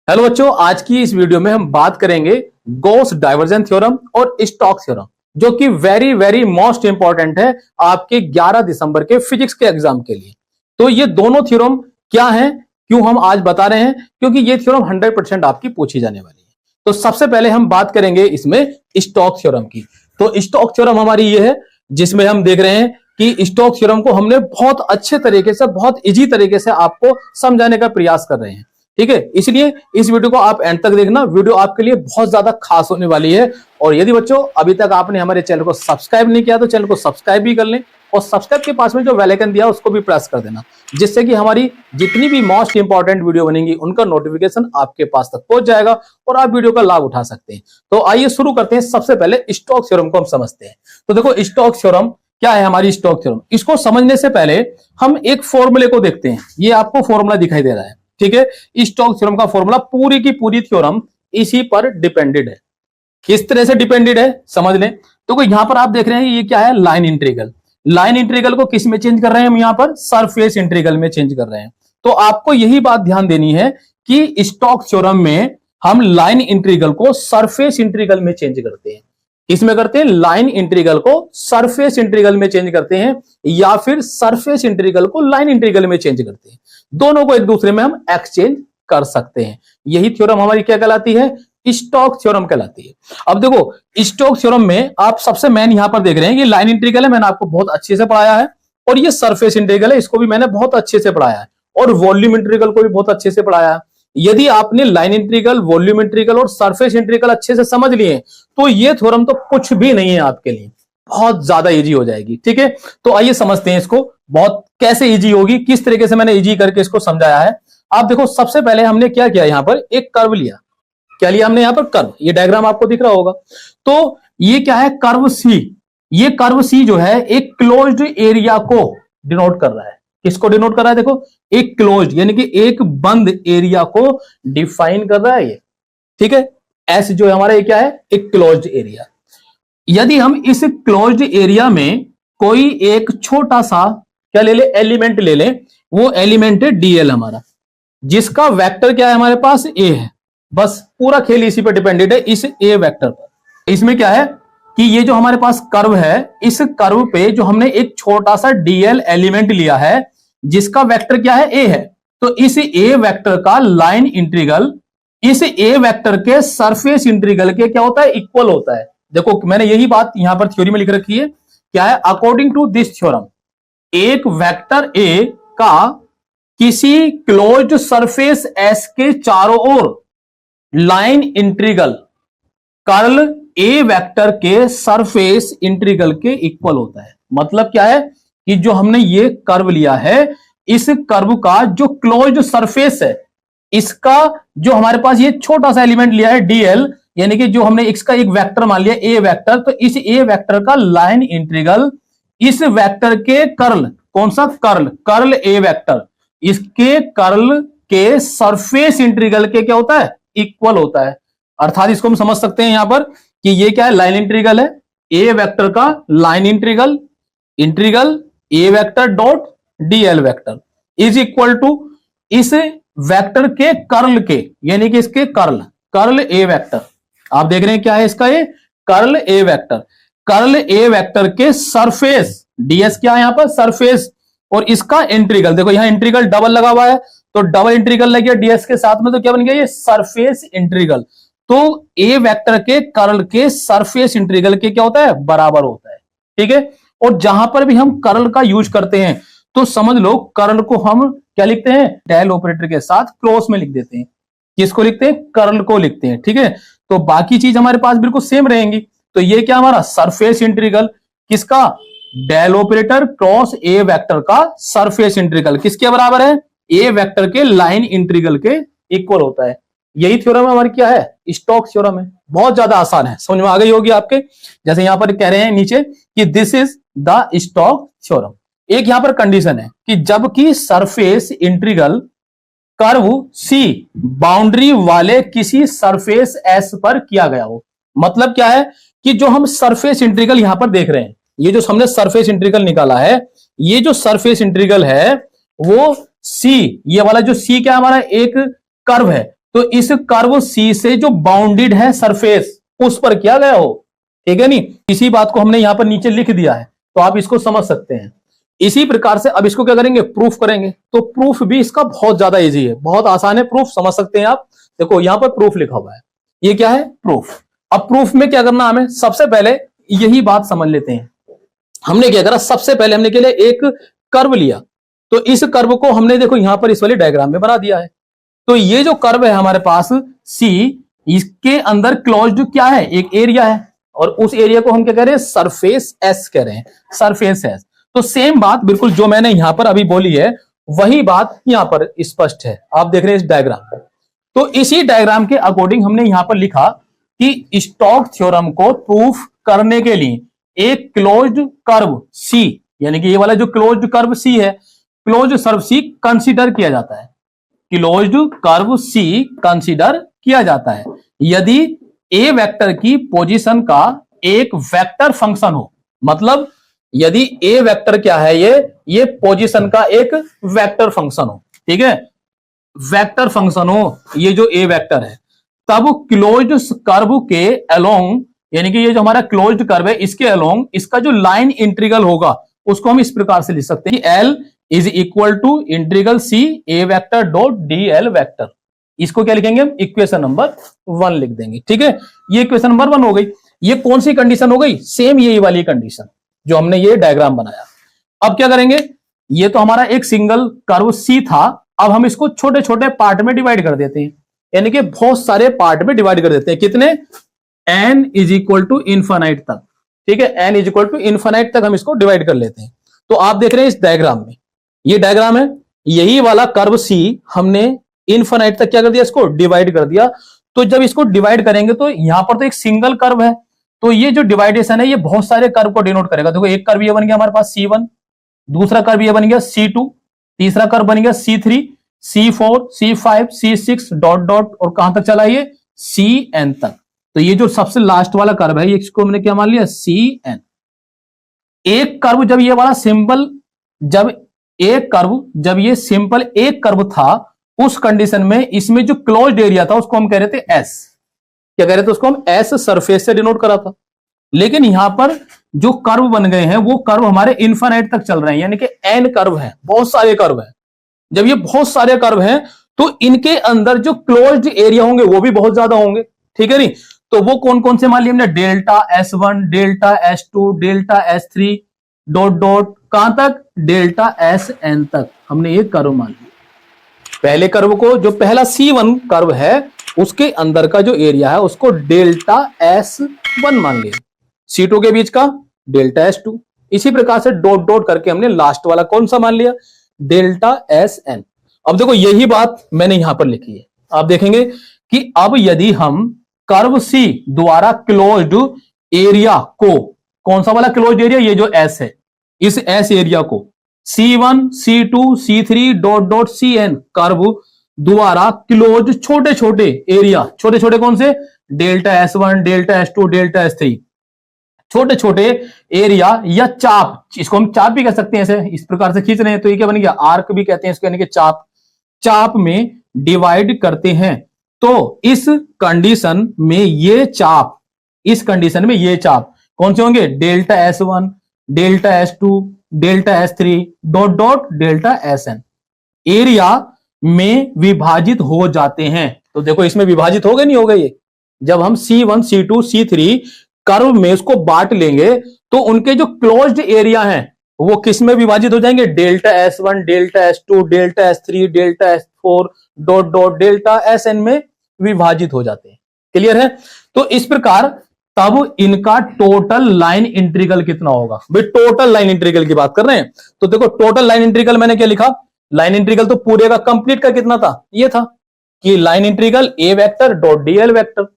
Hello बच्चों, आज की इस वीडियो में हम बात करेंगे गॉस डाइवर्जेंस थ्योरम और स्टोक्स थ्योरम, जो कि वेरी वेरी मोस्ट इंपॉर्टेंट है आपके 11 दिसंबर के फिजिक्स के एग्जाम के लिए। तो ये दोनों थ्योरम क्या हैं, क्यों हम आज बता रहे हैं, क्योंकि ये थ्योरम 100% आपकी पूछी जाने वाली है। तो सबसे पहले हम बात करेंगे इसमें स्टोक्स थ्योरम की। तो स्टोक्स थ्योरम हमारी ये है जिसमें हम देख रहे हैं कि स्टोक्स थ्योरम को हमने बहुत अच्छे तरीके से, बहुत इजी तरीके से आपको समझाने का प्रयास कर रहे हैं। ठीक है, इसलिए इस वीडियो को आप एंड तक देखना, वीडियो आपके लिए बहुत ज्यादा खास होने वाली है। और यदि बच्चों अभी तक आपने हमारे चैनल को सब्सक्राइब नहीं किया तो चैनल को सब्सक्राइब भी कर लें और सब्सक्राइब के पास में जो बेल आइकन दिया उसको भी प्रेस कर देना, जिससे कि हमारी जितनी भी मोस्ट इंपॉर्टेंट वीडियो बनेंगी उनका नोटिफिकेशन आपके पास तक पहुंच जाएगा और आप वीडियो का लाभ उठा सकते हैं। तो आइए शुरू करते हैं। सबसे पहले स्टोक्स थ्योरम को हम समझते हैं। तो देखो, स्टोक्स थ्योरम क्या है, हमारी स्टोक्स थ्योरम। इसको समझने से पहले हम एक फॉर्मूले को देखते हैं। ये आपको फॉर्मूला दिखाई दे रहा है, ठीक है। स्टोक्स थ्योरम का फॉर्मूला, पूरी की पूरी थ्योरम इसी पर डिपेंडेड है। किस तरह से डिपेंडेड है समझ लें। तो यहां पर आप देख रहे हैं ये क्या है, लाइन इंटीग्रल। लाइन इंटीग्रल को किस में चेंज कर रहे हैं हम, यहां पर सरफेस इंटीग्रल में चेंज कर रहे हैं। तो आपको यही बात ध्यान देनी है कि स्टोक्स थ्योरम में हम लाइन इंटीग्रल को सरफेस इंटीग्रल में चेंज करते हैं। इसमें करते हैं, लाइन इंटीग्रल को सरफेस इंटीग्रल में चेंज करते हैं, या फिर सरफेस इंटीग्रल को लाइन इंटीग्रल में चेंज करते हैं। दोनों को एक दूसरे में हम एक्सचेंज कर सकते हैं। यही थ्योरम हमारी क्या कहलाती है, स्टोक्स थ्योरम कहलाती है। अब देखो, स्टोक्स थ्योरम में आप सबसे मेन यहां पर देख रहे हैं, ये लाइन इंटीग्रल है, मैंने आपको बहुत अच्छे से पढ़ाया है, और ये सरफेस इंटीग्रल है, इसको भी मैंने बहुत अच्छे से पढ़ाया है, और वॉल्यूम इंटीग्रल को भी बहुत अच्छे से पढ़ाया है। यदि आपने लाइन इंटीग्रल, वॉल्यूम इंटीग्रल और सरफेस इंटीग्रल अच्छे से समझ लिए तो ये थ्योरम तो कुछ भी नहीं है आपके लिए, बहुत ज्यादा इजी हो जाएगी। ठीक है, तो आइए समझते हैं इसको, बहुत कैसे इजी होगी, किस तरीके से मैंने इजी करके इसको समझाया है। आप देखो, सबसे पहले हमने क्या किया, यहां पर एक कर्व लिया। क्या लिया हमने, यहां पर कर्व, ये डायग्राम आपको दिख रहा होगा। तो ये क्या है, कर्व सी। ये कर्व सी जो है एक क्लोज्ड एरिया को डिनोट कर रहा है। किसको डिनोट कर रहा है, देखो, एक क्लोज्ड यानी कि एक बंद एरिया को डिफाइन कर रहा है ये। ठीक है, एस जो है हमारा, ये क्या है, एक क्लोज्ड एरिया। यदि हम इस क्लोज्ड एरिया में कोई एक छोटा सा क्या ले ले, एलिमेंट ले लें, वो एलिमेंट है डीएल हमारा, जिसका वेक्टर क्या है हमारे पास, ए है। बस पूरा खेल इसी पर डिपेंडेड है, इस ए वेक्टर पर। इसमें क्या है कि ये जो हमारे पास कर्व है, इस कर्व पे जो हमने एक छोटा सा डीएल एलिमेंट लिया है, जिसका वेक्टर क्या है, ए है। तो इस ए वेक्टर का लाइन इंटीग्रल इस ए वेक्टर के सरफेस इंटीग्रल के क्या होता है, इक्वल होता है। देखो, मैंने यही बात यहां पर थ्योरी में लिख रखी है, क्या है, अकॉर्डिंग टू दिस थ्योरम, एक वेक्टर ए का किसी क्लोज्ड सरफेस एस के चारों ओर लाइन इंटीग्रल कर्ल ए वेक्टर के सरफेस इंटीग्रल के इक्वल होता है। मतलब क्या है कि जो हमने ये कर्व लिया है, इस कर्व का जो क्लोज्ड सरफेस है, इसका जो हमारे पास ये छोटा सा एलिमेंट लिया है डीएल, यानी कि जो हमने इसका एक वेक्टर मान लिया ए वेक्टर, तो इस ए वेक्टर का लाइन इंटीग्रल इस वेक्टर के कर्ल, कौन सा कर्ल, कर्ल ए वेक्टर, इसके कर्ल के सरफेस इंटीग्रल के क्या होता है, इक्वल होता है। अर्थात इसको हम समझ सकते हैं यहां पर कि ये क्या है, लाइन इंटीग्रल है, ए वेक्टर का line integral, integral a vector dot DL vector is equal to इस वेक्टर के कर्ल के, यानी कि इसके कर्ल, कर्ल ए वेक्टर। आप देख रहे हैं क्या है इसका, ये कर्ल ए वेक्टर, कर्ल ए वेक्टर के सरफेस, डीएस क्या है यहां पर, सरफेस, और इसका इंटीग्रल, देखो यहां इंटीग्रल डबल लगा हुआ है, तो डबल इंटीग्रल लग गया डीएस के साथ में, तो क्या बन गया, ये सरफेस इंटीग्रल। तो ए वेक्टर के कर्ल के सरफेस इंटीग्रल के क्या होता है, बराबर होता है। ठीक है, और जहां पर भी हम कर्ल का यूज करते हैं तो समझ लो कर्ल को हम क्या लिखते हैं, डेल ऑपरेटर के साथ क्रॉस में लिख देते हैं। किसको लिखते हैं, कर्ल को लिखते हैं। ठीक है, तो बाकी चीज हमारे पास बिल्कुल सेम रहेंगी। तो ये क्या हमारा सरफेस इंटीग्रल, किसका, del operator cross a vector का सरफेस इंटीग्रल किसके बराबर है, ए वेक्टर के लाइन इंटीग्रल के इक्वल होता है। यही थ्योरम हमारी क्या है, स्टोक्स थ्योरम है। बहुत ज्यादा आसान है, समझ में आ गई होगी आपके। जैसे यहां पर कह रहे हैं नीचे कि this is the Stokes theorem. एक यहां पर कंडीशन है कि जबकि सरफेस इंटीग्रल कर्व सी बाउंड्री वाले किसी सरफेस एस पर किया गया हो। मतलब क्या है कि जो हम सरफेस इंटीग्रल यहां पर देख रहे हैं, ये जो हमने सरफेस इंटीग्रल निकाला है, ये जो सरफेस इंटीग्रल है वो सी, ये वाला जो सी क्या हमारा एक कर्व है, तो इस कर्व सी से जो बाउंडेड है सरफेस उस पर किया गया हो, ठीक है नहीं। इसी बात को हमने यहां पर नीचे लिख दिया है, तो आप इसको समझ सकते हैं। इसी प्रकार से अब इसको क्या करेंगे, प्रूफ करेंगे। तो प्रूफ भी इसका बहुत ज्यादा इजी है, बहुत आसान है, प्रूफ समझ सकते हैं आप। देखो यहां पर प्रूफ लिखा हुआ है, ये क्या है, प्रूफ। अब प्रूफ में क्या करना, हमें सबसे पहले यही बात समझ लेते हैं। हमने क्या करा, सबसे पहले हमने के लिए एक कर्व लिया, तो इस कर्व को हमने देखो यहां पर इस वाली डायग्राम में बना दिया है। तो ये जो कर्व है हमारे पास सी, इसके अंदर क्लोज्ड क्या है, एक एरिया है, और उस एरिया को हम क्या कह रहे हैं, सरफेस एस कह रहे हैं, सरफेस एस। तो सेम बात बिल्कुल जो मैंने यहां पर अभी बोली है वही बात यहां पर स्पष्ट है, आप देख रहे हैं इस डायग्राम में। तो इसी डायग्राम के अकॉर्डिंग हमने यहां पर लिखा कि स्टोक्स थ्योरम को प्रूफ करने के लिए एक क्लोज्ड कर्व सी, यानी कि ये वाला जो क्लोज्ड कर्व सी है, क्लोज्ड कर्व सी कंसीडर किया जाता है, क्लोज्ड कर्व सी कंसीडर किया जाता है यदि ए वेक्टर की पोजीशन का एक वेक्टर फंक्शन हो। मतलब यदि ए वेक्टर क्या है, ये पोजीशन का एक वेक्टर फंक्शन हो, ठीक है, वेक्टर फंक्शन हो ये जो ए वेक्टर है, तब क्लोज्ड कर्व के अलोंग, यानी कि ये जो हमारा क्लोज्ड कर्व है इसके अलोंग इसका जो लाइन इंटीग्रल होगा उसको हम इस प्रकार से लिख सकते हैं, L is equal to integral C a vector dot D L vector. इसको क्या लिखेंगे हम, इक्वेशन नंबर 1 लिख देंगे, ठीक है। ये इक्वेशन नंबर 1 हो गई। ये कौन सी कंडीशन हो गई, सेम यही वाली कंडीशन जो हमने ये डायग्राम बनाया। अब क्या करेंगे, ये तो हमारा एक सिंगल कर्व सी था, अब हम इसको छोटे छोटे पार्ट में डिवाइड कर देते हैं, यानी कि बहुत सारे पार्ट में डिवाइड कर देते हैं। कितने, n is equal to infinite तक, ठीक है, n is equal to infinite तक हम इसको डिवाइड कर लेते हैं। तो आप देख रहे हैं इस डायग्राम में, ये डायग्राम है, यही वाला कर्व सी हमने इन्फानाइट तक क्या कर दिया, इसको डिवाइड कर दिया। तो जब इसको डिवाइड करेंगे तो यहां पर तो एक सिंगल कर्व है, तो ये जो डिवाइडेशन है ये बहुत सारे कर्व को डिनोट करेगा। देखो एक कर्व ये बन गया हमारे पास C1, दूसरा कर्व ये बन गया C2, तीसरा कर्व बन गया C3, C4, C5, C6 dot dot, और कहां तक चला ये, CN तक। तो ये जो सबसे लास्ट वाला कर्व है इसको हमने क्या मान लिया, CN। एक कर्व जब ये वाला सिंपल, जब ये सिंपल एक कर्व था उस कंडीशन में इसमें जो क्लोज्ड एरिया था उसको हम कह रहे थे S, क्या कह रहे थे उसको हम S, सरफेस से डिनोट करा था। लेकिन यहां पर जो कर्व बन गए हैं वो कर्व हमारे इन्फानाइट तक चल रहे हैं, यानी कि N कर्व है, बहुत सारे कर्व हैं। जब ये बहुत सारे कर्व हैं तो इनके अंदर जो क्लोज्ड एरिया होंगे वो भी बहुत ज्यादा होंगे, ठीक है नहीं। तो वो कौन कौन से मान लिए हमने, delta S1, delta S2, delta S3 dot dot, कहां तक, डेल्टा SN तक हमने ये कर्व मान लिया। पहले कर्व को, जो पहला C1 कर्व है उसके अंदर का जो एरिया है उसको डेल्टा S1 मान लिया, C2 के बीच का डेल्टा S2, इसी प्रकार से डॉट डॉट करके हमने लास्ट वाला कौन सा मान लिया, डेल्टा SN। अब देखो यही बात मैंने यहां पर लिखी है, आप देखेंगे कि अब यदि हम कर्व C द्वारा क्लोज्ड एरिया को, कौन सा वाला क्लोज्ड एरिया, ये जो S है, इस S एरिया को C1, C2, C3 dot dot CN curve द्वारा क्लोज छोटे छोटे एरिया, छोटे छोटे कौन से, delta S1, delta S2, delta S3, छोटे छोटे एरिया या चाप, इसको हम चाप भी कह सकते हैं, ऐसे इस प्रकार से खींच रहे हैं तो ये क्या बन गया, आर्क भी कहते हैं इसको, यानी कि चाप, चाप में डिवाइड करते हैं। तो इस कंडीशन में ये चाप, इस कंडीशन में ये चाप कौन से होंगे, delta S1, delta S2, delta S3 dot dot delta SN area में विभाजित हो जाते हैं। तो देखो इसमें विभाजित हो गए, नहीं हो गए ये, जब हम C1, C2, C3 कर्व में इसको बांट लेंगे तो उनके जो क्लोज्ड एरिया हैं वो किस में विभाजित हो जाएंगे, delta S1, delta S2, delta S3, delta S4 dot dot delta SN में विभाजित हो जाते हैं। क्लियर है। तो इस प्रकार तब इनका टोटल लाइन इंटीग्रल कितना होगा, भाई टोटल लाइन इंटीग्रल की बात कर रहे हैं। तो देखो टोटल लाइन इंटीग्रल मैंने क्या लिखा, लाइन इंटीग्रल तो पूरे का कंप्लीट का कितना था, ये था कि line integral a vector dot DL vector,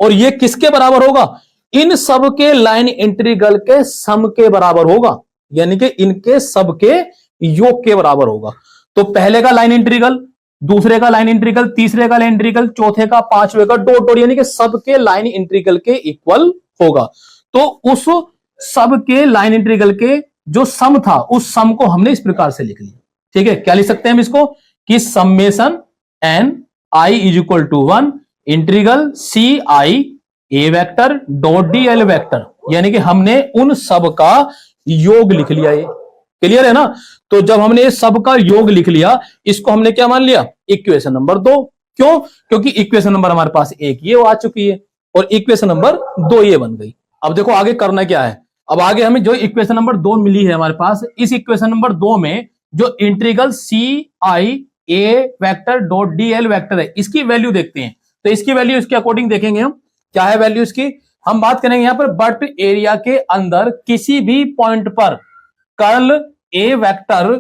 और ये किसके बराबर होगा, इन सब के लाइन इंटीग्रल के सम के बराबर होगा, यानी कि इनके सब के योग के बराबर होगा। तो पहले का लाइन इंटीग्रल, दूसरे का लाइन इंटीग्रल, तीसरे का लाइन इंटीग्रल, चौथे का, पांचवे का, डॉट डॉट, यानी कि सबके लाइन इंटीग्रल के इक्वल होगा। तो उस सब के लाइन इंटीग्रल के जो सम था उस सम को हमने इस प्रकार से लिख लिया, ठीक है। क्या लिख सकते हैं हम इसको, कि summation n I is equal to 1 integral C I A vector dot D L vector, यानी कि हमने उन सब का योग लिख लिया। ये क्लियर है ना। तो जब हमने ये सब का योग लिख लिया, इसको हमने क्या मान लिया, इक्वेशन नंबर 2। क्यों? क्योंकि इक्वेशन नंबर हमारे पास एक ये आ चुकी है और इक्वेशन नंबर 2 ये बन गई। अब देखो आगे करना क्या है। अब आगे हमें जो इक्वेशन नंबर 2 मिली है हमारे पास, इस इक्वेशन नंबर 2 में जो integral C I A vector dot D L vector है, इसकी वैल्यू देखते हैं। तो इसकी वैल्यू इसके अकॉर्डिंग देखेंगे हम, क्या है वैल्यू इसकी। हम बात करेंगे यहां पर बट एरिया के अंदर किसी भी पॉइंट पर कर्ल ए वेक्टर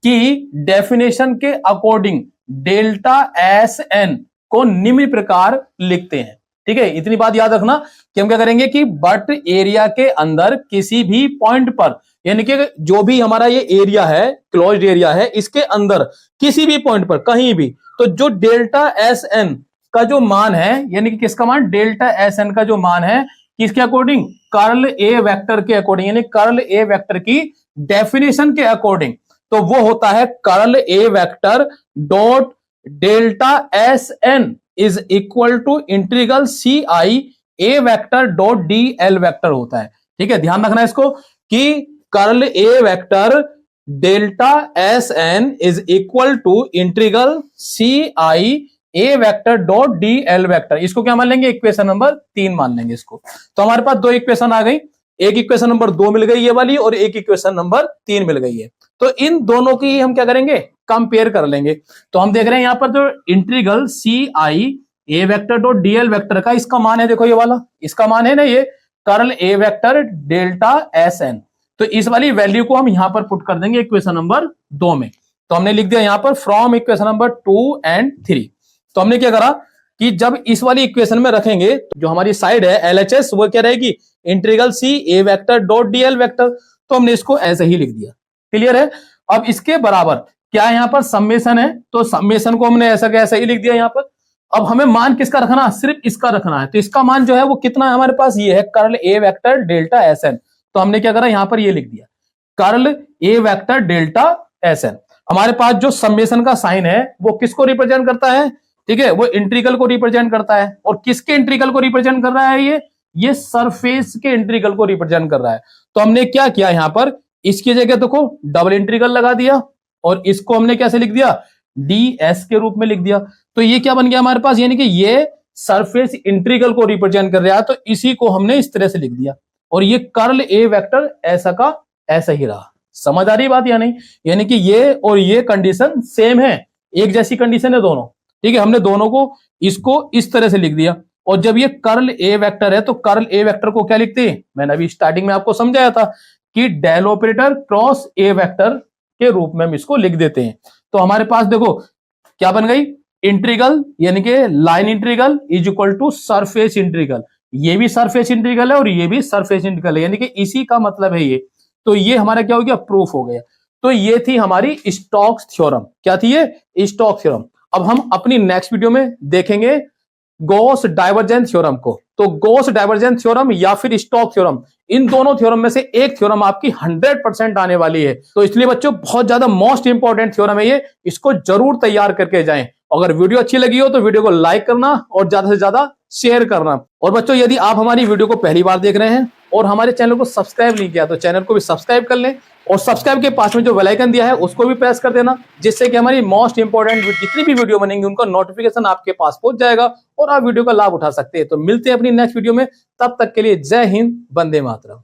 की डेफिनेशन के अकॉर्डिंग डेल्टा एस एन को निम्न प्रकार लिखते हैं। ठीक है, इतनी बात याद रखना कि हम क्या करेंगे कि बट एरिया के अंदर किसी भी पॉइंट पर, यानी कि जो भी हमारा ये एरिया है, क्लोज्ड एरिया है, इसके अंदर किसी भी पॉइंट पर कहीं भी, तो जो डेल्टा एस एन का जो मान है, यानी कि किसका मान, डेल्टा एस एन का जो मान है, किसके अकॉर्डिंग, कर्ल ए वेक्टर के अकॉर्डिंग, यानी कर्ल ए वेक्टर की डेफिनेशन के अकॉर्डिंग, तो वो होता है curl A vector dot delta S N is equal to integral C I A vector dot D L vector होता है। ठीक है, ध्यान रखना इसको कि curl A vector delta S N is equal to integral C I A vector dot D L vector, इसको क्या मान लेंगे, इक्वेशन नंबर 3 मान लेंगे इसको। तो हमारे पास 2 इक्वेशन आ गई, एक इक्वेशन नंबर 2 मिल गई ये वाली और एक इक्वेशन नंबर 3 मिल गई है। तो इन दोनों की हम क्या करेंगे, कंपेयर कर लेंगे। तो हम देख रहे हैं यहां पर जो integral C I A vector dot DL vector का इसका मान है, देखो ये वाला इसका मान है ना, ये कर्ल ए वेक्टर डेल्टा एस एन। तो इस वाली वैल्यू को हम यहां पर पुट कर देंगे इक्वेशन नंबर 2 में। तो हमने लिख दिया यहां पर फ्रॉम इक्वेशन नंबर 2 एंड 3। तो हमने क्या करा कि जब इस वाली इक्वेशन में रखेंगे तो जो हमारी साइड है एलएचएस वो क्या रहेगी, integral C a vector dot DL vector. तो हमने इसको ऐसे ही लिख दिया। क्लियर है। अब इसके बराबर क्या यहाँ पर समेशन है, तो समेशन को हमने ऐसा कैसा ही लिख दिया यहाँ पर। अब हमें मान किसका रखना, सिर्फ इसका रखना है। तो इसका मान जो है वो कितना है हमारे पास, ये है कर्ल ए वेक्टर डेल्टा एस एन। तो हमने क्या करा यहाँ पर ये लिख दिया कर्ल ए वेक्टर डेल्टा एस एन। हमारे पास जो समेशन का साइन है वो किसको रिप्रेजेंट करता है, ठीक है, वो इंटीग्रल को रिप्रेजेंट करता है। और किसके इंटीग्रल को रिप्रेजेंट कर रहा है, ये सरफेस के इंटीग्रल को रिप्रेजेंट कर रहा है। तो हमने क्या किया यहाँ पर, इसकी जगह देखो डबल इंटीग्रल लगा दिया और इसको हमने कैसे लिख दिया, ds के रूप में लिख दिया। तो ये क्या बन गया हमारे पास, यानी कि ये सरफेस इंटीग्रल को रिप्रेजेंट कर रहा है। तो इसी को हमने इस तरह से लिख दिया और ये कर्ल ए वेक्टर ऐसा का ऐसा ही रहा। समझ आ रही बात या नहीं, यानी कि ये और ये कंडीशन सेम है, एक जैसी कंडीशन है दोनों। ठीक है, हमने दोनों को इसको इस तरह से लिख दिया। और जब ये कर्ल ए वेक्टर है तो कर्ल ए वेक्टर को क्या लिखते हैं, मैंने अभी स्टार्टिंग में आपको समझाया था कि del operator cross a vector के रूप में हम इसको लिख देते हैं। तो हमारे पास देखो क्या बन गई, इंटीग्रल यानी कि line integral is equal to surface integral. ये भी सरफेस इंटीग्रल है और ये भी सरफेस इंटीग्रल है, यानी कि इसी का मतलब है ये। तो ये हमारा क्या हो गया, प्रूफ हो गया। तो ये थी हमारी स्टोक्स थ्योरम। क्या थी ये, स्टोक्स थ्योरम। अब हम अपनी नेक्स्ट वीडियो में देखेंगे गॉस डाइवर्जेंस थ्योरम को। तो गॉस डाइवर्जेंस थ्योरम या फिर स्टोक्स थ्योरम, इन दोनों थ्योरम में से एक थ्योरम आपकी 100% आने वाली है। तो इसलिए बच्चों बहुत ज्यादा मोस्ट इंपॉर्टेंट थ्योरम है ये, इसको जरूर तैयार करके जाएं। अगर वीडियो अच्छी लगी हो तो वीडियो को लाइक करना और ज्यादा से ज्यादा शेयर करना। और बच्चों यदि आप हमारी वीडियो को पहली बार देख रहे हैं और हमारे चैनल को सब्सक्राइब नहीं किया तो चैनल को भी सब्सक्राइब कर लें और सब्सक्राइब के पास में जो बेल आइकन दिया है उसको भी प्रेस कर देना, जिससे कि हमारी मोस्ट इंपॉर्टेंट जितनी भी वीडियो बनेंगी उनका नोटिफिकेशन आपके पास पहुंच जाएगा और आप वीडियो का लाभ उठा सकते हैं। तो मिलते हैं अपनी नेक्स्ट वीडियो में, तब तक के लिए जय हिंद, वंदे मातरम।